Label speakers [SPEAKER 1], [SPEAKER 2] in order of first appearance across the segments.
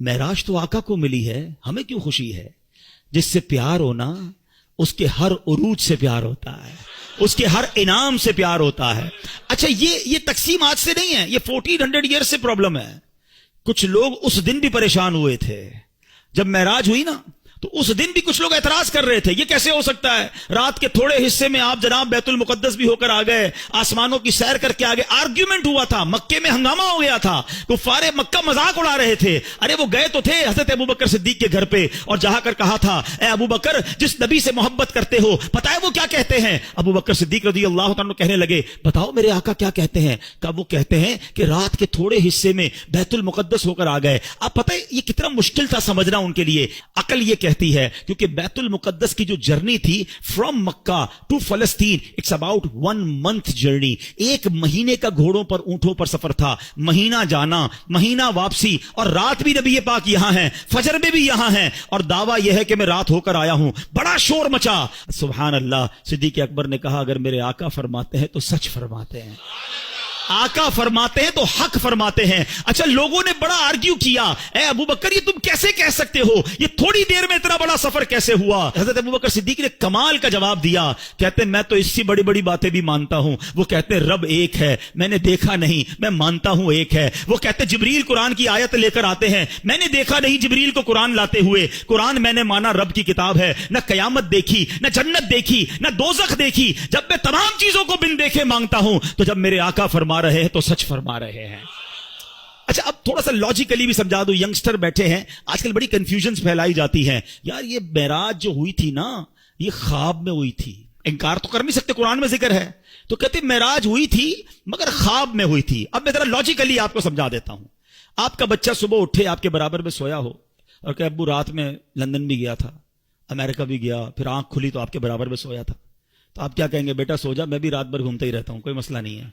[SPEAKER 1] معراج تو آقا کو ملی ہے, ہمیں کیوں خوشی ہے؟ جس سے پیار ہونا اس کے ہر عروج سے پیار ہوتا ہے, اس کے ہر انعام سے پیار ہوتا ہے. اچھا یہ تقسیم آج سے نہیں ہے, یہ 1400 ایئر سے پرابلم ہے. کچھ لوگ اس دن بھی پریشان ہوئے تھے جب معراج ہوئی نا, تو اس دن بھی کچھ لوگ اعتراض کر رہے تھے, یہ کیسے ہو سکتا ہے؟ رات کے تھوڑے حصے میں آپ جناب بیت المقدس بھی ہو کر آ گئے, آسمانوں کی سیر کر کے آ گئے. آرگیومنٹ ہوا تھا, مکے میں ہنگامہ ہو گیا تھا, کفار مکہ مذاق اڑا رہے تھے. ارے وہ گئے تو تھے حضرت ابوبکر صدیق کے گھر پہ, اور جہاں کر کہا تھا اے ابوبکر جس نبی سے محبت کرتے ہو پتہ ہے وہ کیا کہتے ہیں؟ ابوبکر صدیق رضی اللہ تعالیٰ کہنے لگے بتاؤ میرے آقا کیا کہتے ہیں؟ کہ وہ کہتے ہیں کہ رات کے تھوڑے حصے میں بیت المقدس ہو کر آ گئے. آپ پتہ ہے یہ کتنا مشکل تھا سمجھنا ان کے لیے. عقل یہ کہتی ہے کیونکہ بیت المقدس کی جو جرنی تھی فرام مکہ ٹو فلسطین, اٹس اباؤٹ 1 month جرنی. 1 مہینے کا گھوڑوں پر اونٹوں پر سفر تھا, مہینہ جانا مہینہ واپسی, اور رات بھی نبی پاک یہاں ہیں, فجر میں بھی یہاں ہیں, اور دعویٰ یہ ہے کہ میں رات ہو کر آیا ہوں. بڑا شور مچا. سبحان اللہ. صدیق اکبر نے کہا اگر میرے آقا فرماتے ہیں تو سچ فرماتے ہیں, آقا فرماتے ہیں تو حق فرماتے ہیں. اچھا لوگوں نے بڑا آرگیو کیا, اے ابوبکر یہ تم کیسے کہہ سکتے ہو, یہ تھوڑی دیر میں اتنا بڑا سفر کیسے ہوا؟ حضرت ابوبکر صدیق نے کمال کا جواب دیا, کہتے ہیں میں تو اس سے بڑی بڑی باتیں بھی مانتا ہوں. وہ کہتے ہیں رب ایک ہے, میں نے دیکھا نہیں, میں مانتا ہوں ایک ہے. وہ کہتے ہیں جبریل قرآن کی آیت لے کر آتے ہیں, میں نے دیکھا نہیں جبریل کو قرآن لاتے ہوئے. قرآن میں نے مانا رب کی کتاب ہے, نہ قیامت دیکھی, نہ جنت دیکھی, نہ دوزخ دیکھی. جب میں تمام چیزوں کو بن دیکھے مانگتا ہوں, تو جب میرے آقا فرما رہے ہیں تو سچ فرما رہے ہیں. اچھا اب تھوڑا سا لاجیکلی بھی سمجھا دو, ینگسٹر بیٹھے ہیں آج کل بڑی کنفیوژنز پھیلائی جاتی ہیں. یار یہ معراج جو ہوئی تھی نا یہ خواب میں ہوئی تھی, انکار تو کر نہیں سکتے, قرآن میں ذکر ہے. تو کہتے معراج ہوئی تھی مگر خواب میں ہوئی تھی. اب میں ذرا لاجیکلی آپ کو سمجھا دیتا ہوں. آپ کا بچہ صبح اٹھے آپ کے برابر میں سویا ہو اور کہ ابو رات میں لندن بھی گیا تھا, امریکہ بھی گیا, پھر آنکھ کھلی تو آپ کے برابر میں سویا تھا, تو آپ کیا کہیں گے؟ بیٹا سو جا, میں بھی رات بھر گھومتا ہی رہتا ہوں, کوئی مسئلہ نہیں ہے.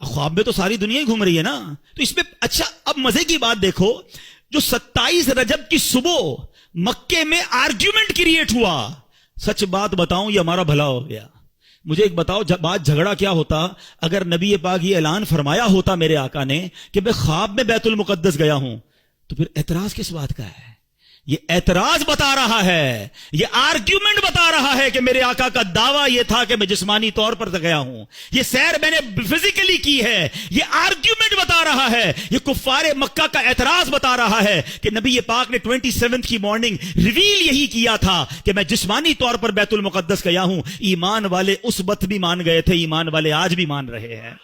[SPEAKER 1] خواب میں تو ساری دنیا ہی گھوم رہی ہے نا, تو اس میں اچھا اب مزے کی بات دیکھو, جو 27 رجب کی صبح مکے میں آرگیومنٹ کریٹ ہوا, سچ بات بتاؤں یہ ہمارا بھلا ہو گیا. مجھے ایک بتاؤ بات جھگڑا کیا ہوتا اگر نبی پاک یہ اعلان فرمایا ہوتا میرے آقا نے کہ میں خواب میں بیت المقدس گیا ہوں, تو پھر اعتراض کس بات کا ہے؟ یہ اعتراض بتا رہا ہے, یہ آرگیومنٹ بتا رہا ہے کہ میرے آقا کا دعویٰ یہ تھا کہ میں جسمانی طور پر گیا ہوں, یہ سیر میں نے فزیکلی کی ہے. یہ آرگیومنٹ بتا رہا ہے, یہ کفار مکہ کا اعتراض بتا رہا ہے کہ نبی پاک نے 27 کی مارننگ ریویل یہی کیا تھا کہ میں جسمانی طور پر بیت المقدس گیا ہوں. ایمان والے اس وقت بھی مان گئے تھے, ایمان والے آج بھی مان رہے ہیں.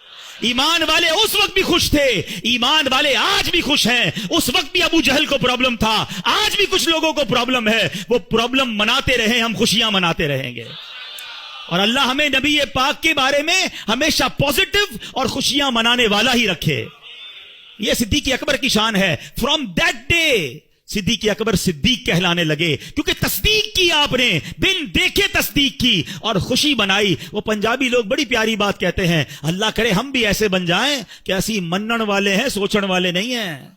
[SPEAKER 1] ایمان والے اس وقت بھی خوش تھے, ایمان والے آج بھی خوش ہیں. اس وقت بھی ابو جہل کو پرابلم تھا, آج بھی کچھ لوگوں کو پرابلم ہے. وہ پرابلم مناتے رہیں, ہم خوشیاں مناتے رہیں گے. اور اللہ ہمیں نبی پاک کے بارے میں ہمیشہ پازیٹو اور خوشیاں منانے والا ہی رکھے. یہ صدیق اکبر کی شان ہے. فرام دیٹ ڈے صدیق اکبر صدیق کہلانے لگے, کیونکہ تصدیق کی, آپ نے بن دیکھے تصدیق کی اور خوشی بنائی. وہ پنجابی لوگ بڑی پیاری بات کہتے ہیں, اللہ کرے ہم بھی ایسے بن جائیں کہ ایسی منن والے ہیں, سوچن والے نہیں ہیں.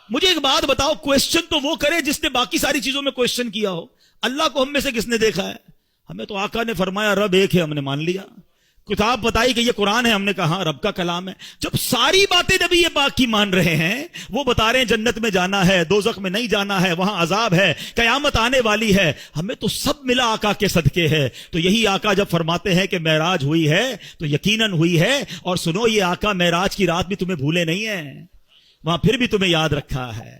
[SPEAKER 1] مجھے ایک بات بتاؤ, کوشچن تو وہ کرے جس نے باقی ساری چیزوں میں کوشچن کیا ہو. اللہ کو ہم میں سے کس نے دیکھا ہے؟ ہمیں تو آقا نے فرمایا رب ایک ہے, ہم نے مان لیا. کتاب بتائی کہ یہ قرآن ہے, ہم نے کہا رب کا کلام ہے. جب ساری باتیں نبی پاک کی مان رہے ہیں, وہ بتا رہے ہیں جنت میں جانا ہے, دوزخ میں نہیں جانا ہے, وہاں عذاب ہے, قیامت آنے والی ہے, ہمیں تو سب ملا آقا کے صدقے ہے. تو یہی آقا جب فرماتے ہیں کہ معراج ہوئی ہے تو یقیناً ہوئی ہے. اور سنو یہ آقا معراج کی رات بھی تمہیں بھولے نہیں ہیں, وہاں پھر بھی تمہیں یاد رکھا ہے.